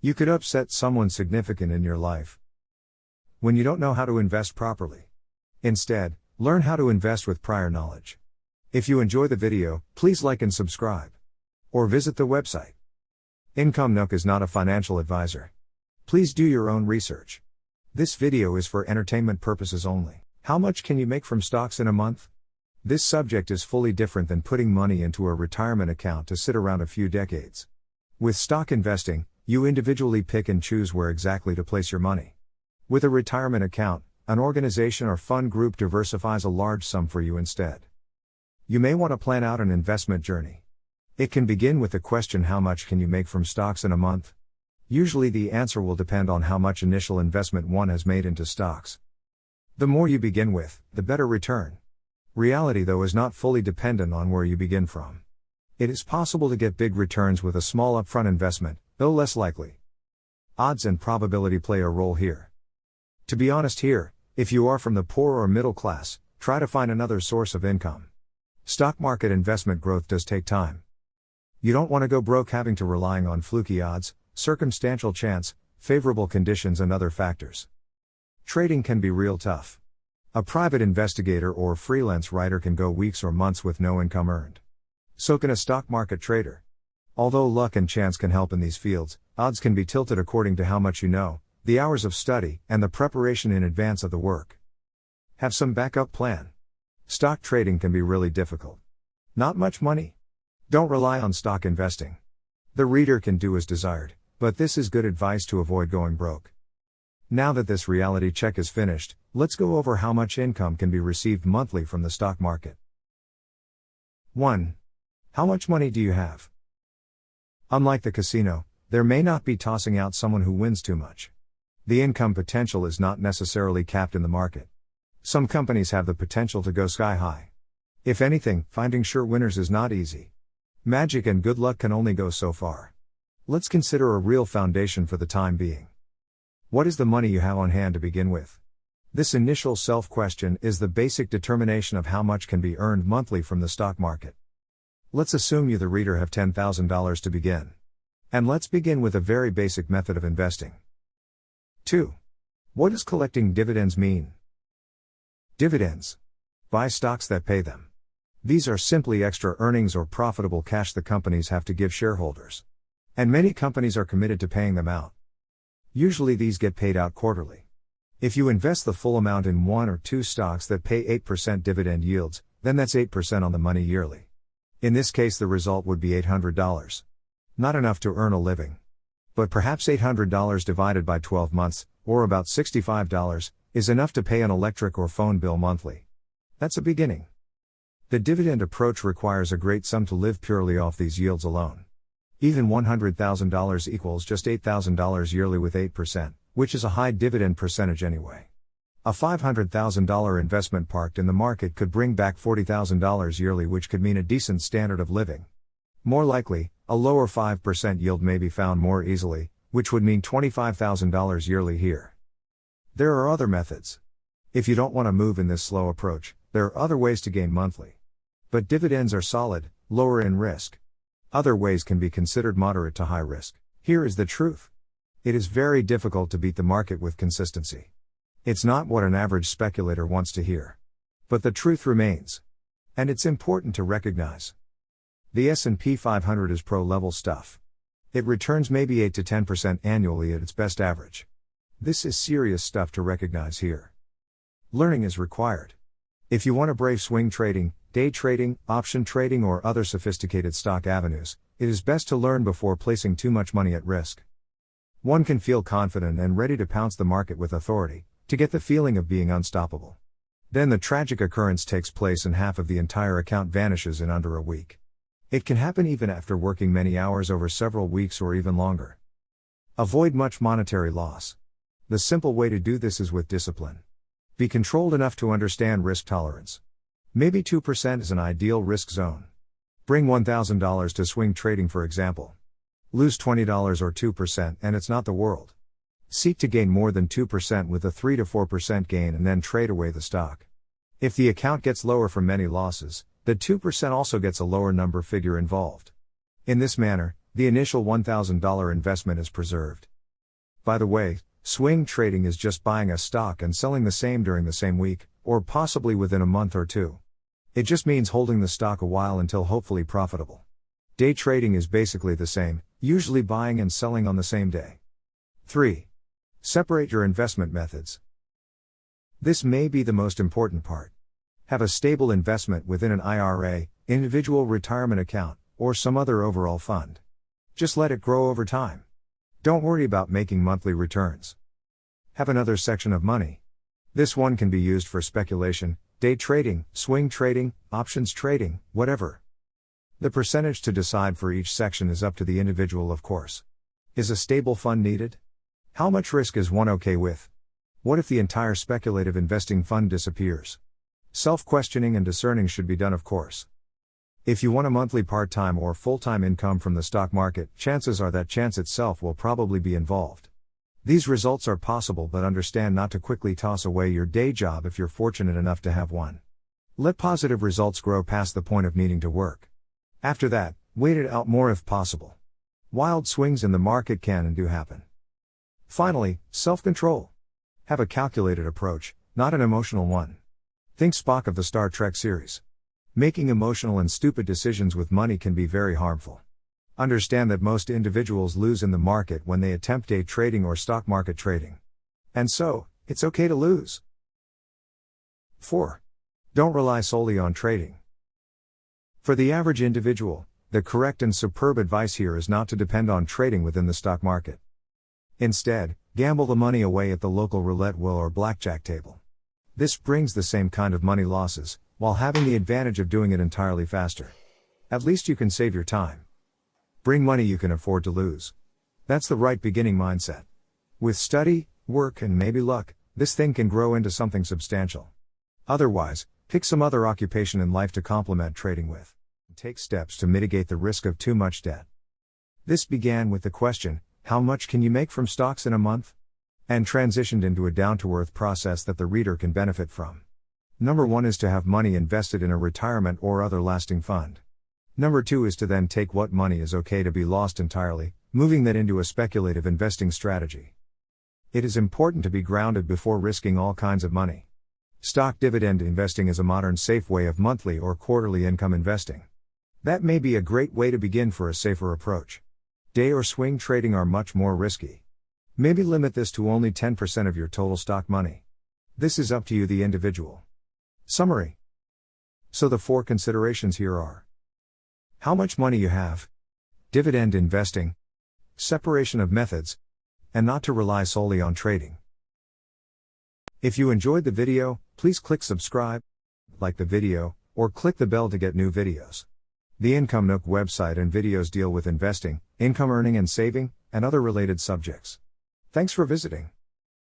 You could upset someone significant in your life when you don't know how to invest properly. Instead, learn how to invest with prior knowledge. If you enjoy the video, please like and subscribe. Or visit the website. Income Nook is not a financial advisor. Please do your own research. This video is for entertainment purposes only. How much can you make from stocks in a month? This subject is fully different than putting money into a retirement account to sit around a few decades. With stock investing, you individually pick and choose where exactly to place your money. With a retirement account, an organization or fund group diversifies a large sum for you instead. You may want to plan out an investment journey. It can begin with the question, how much can you make from stocks in a month? Usually the answer will depend on how much initial investment one has made into stocks. The more you begin with, the better return. Reality, though, is not fully dependent on where you begin from. It is possible to get big returns with a small upfront investment, though less likely. Odds and probability play a role here. To be honest here, if you are from the poor or middle class, try to find another source of income. Stock market investment growth does take time. You don't want to go broke having to relying on fluky odds, circumstantial chance, favorable conditions and other factors. Trading can be real tough. A private investigator or freelance writer can go weeks or months with no income earned. So can a stock market trader. Although luck and chance can help in these fields, odds can be tilted according to how much you know, the hours of study, and the preparation in advance of the work. Have some backup plan. Stock trading can be really difficult. Not much money? Don't rely on stock investing. The reader can do as desired, but this is good advice to avoid going broke. Now that this reality check is finished, let's go over how much income can be received monthly from the stock market. 1. How much money do you have? Unlike the casino, there may not be tossing out someone who wins too much. The income potential is not necessarily capped in the market. Some companies have the potential to go sky high. If anything, finding sure winners is not easy. Magic and good luck can only go so far. Let's consider a real foundation for the time being. What is the money you have on hand to begin with? This initial self-question is the basic determination of how much can be earned monthly from the stock market. Let's assume you, the reader, have $10,000 to begin. And let's begin with a very basic method of investing. 2. What does collecting dividends mean? Dividends. Buy stocks that pay them. These are simply extra earnings or profitable cash the companies have to give shareholders. And many companies are committed to paying them out. Usually these get paid out quarterly. If you invest the full amount in one or two stocks that pay 8% dividend yields, then that's 8% on the money yearly. In this case, the result would be $800. Not enough to earn a living. But perhaps $800 divided by 12 months, or about $65, is enough to pay an electric or phone bill monthly. That's a beginning. The dividend approach requires a great sum to live purely off these yields alone. Even $100,000 equals just $8,000 yearly with 8%, which is a high dividend percentage anyway. A $500,000 investment parked in the market could bring back $40,000 yearly, which could mean a decent standard of living. More likely, a lower 5% yield may be found more easily, which would mean $25,000 yearly here. There are other methods. If you don't want to move in this slow approach, there are other ways to gain monthly. But dividends are solid, lower in risk. Other ways can be considered moderate to high risk. Here is the truth. It is very difficult to beat the market with consistency. It's not what an average speculator wants to hear. But the truth remains. And it's important to recognize. The S&P 500 is pro-level stuff. It returns maybe 8 to 10% annually at its best average. This is serious stuff to recognize here. Learning is required. If you want to brave swing trading, day trading, option trading or other sophisticated stock avenues, it is best to learn before placing too much money at risk. One can feel confident and ready to pounce the market with authority, to get the feeling of being unstoppable. Then the tragic occurrence takes place and half of the entire account vanishes in under a week. It can happen even after working many hours over several weeks or even longer. Avoid much monetary loss. The simple way to do this is with discipline. Be controlled enough to understand risk tolerance. Maybe 2% is an ideal risk zone. Bring $1,000 to swing trading, for example. Lose $20 or 2% and it's not the world. Seek to gain more than 2% with a 3 to 4% gain and then trade away the stock. If the account gets lower from many losses, the 2% also gets a lower number figure involved. In this manner, the initial $1,000 investment is preserved. By the way, swing trading is just buying a stock and selling the same during the same week, or possibly within a month or two. It just means holding the stock a while until hopefully profitable. Day trading is basically the same, usually buying and selling on the same day. 3. Separate your investment methods. This may be the most important part. Have a stable investment within an IRA, individual retirement account, or some other overall fund. Just let it grow over time. Don't worry about making monthly returns. Have another section of money. This one can be used for speculation, day trading, swing trading, options trading, whatever. The percentage to decide for each section is up to the individual, of course. Is a stable fund needed? How much risk is one okay with? What if the entire speculative investing fund disappears? Self-questioning and discerning should be done, of course. If you want a monthly part-time or full-time income from the stock market, chances are that chance itself will probably be involved. These results are possible, but understand not to quickly toss away your day job if you're fortunate enough to have one. Let positive results grow past the point of needing to work. After that, wait it out more if possible. Wild swings in the market can and do happen. Finally, self-control. Have a calculated approach, not an emotional one. Think Spock of the Star Trek series. Making emotional and stupid decisions with money can be very harmful. Understand that most individuals lose in the market when they attempt day trading or stock market trading. And so, it's okay to lose. 4. Don't rely solely on trading. For the average individual, the correct and superb advice here is not to depend on trading within the stock market. Instead, gamble the money away at the local roulette wheel or blackjack table. This brings the same kind of money losses, while having the advantage of doing it entirely faster. At least you can save your time. Bring money you can afford to lose. That's the right beginning mindset. With study, work, and maybe luck, this thing can grow into something substantial. Otherwise, pick some other occupation in life to complement trading with. Take steps to mitigate the risk of too much debt. This began with the question, how much can you make from stocks in a month? And transitioned into a down-to-earth process that the reader can benefit from. Number 1 is to have money invested in a retirement or other lasting fund. Number 2 is to then take what money is okay to be lost entirely, moving that into a speculative investing strategy. It is important to be grounded before risking all kinds of money. Stock dividend investing is a modern safe way of monthly or quarterly income investing. That may be a great way to begin for a safer approach. Day or swing trading are much more risky. Maybe limit this to only 10% of your total stock money. This is up to you, the individual. Summary. So the 4 considerations here are: how much money you have, dividend investing, separation of methods, and not to rely solely on trading. If you enjoyed the video, please click subscribe, like the video, or click the bell to get new videos. The Income Nook website and videos deal with investing, income earning and saving, and other related subjects. Thanks for visiting.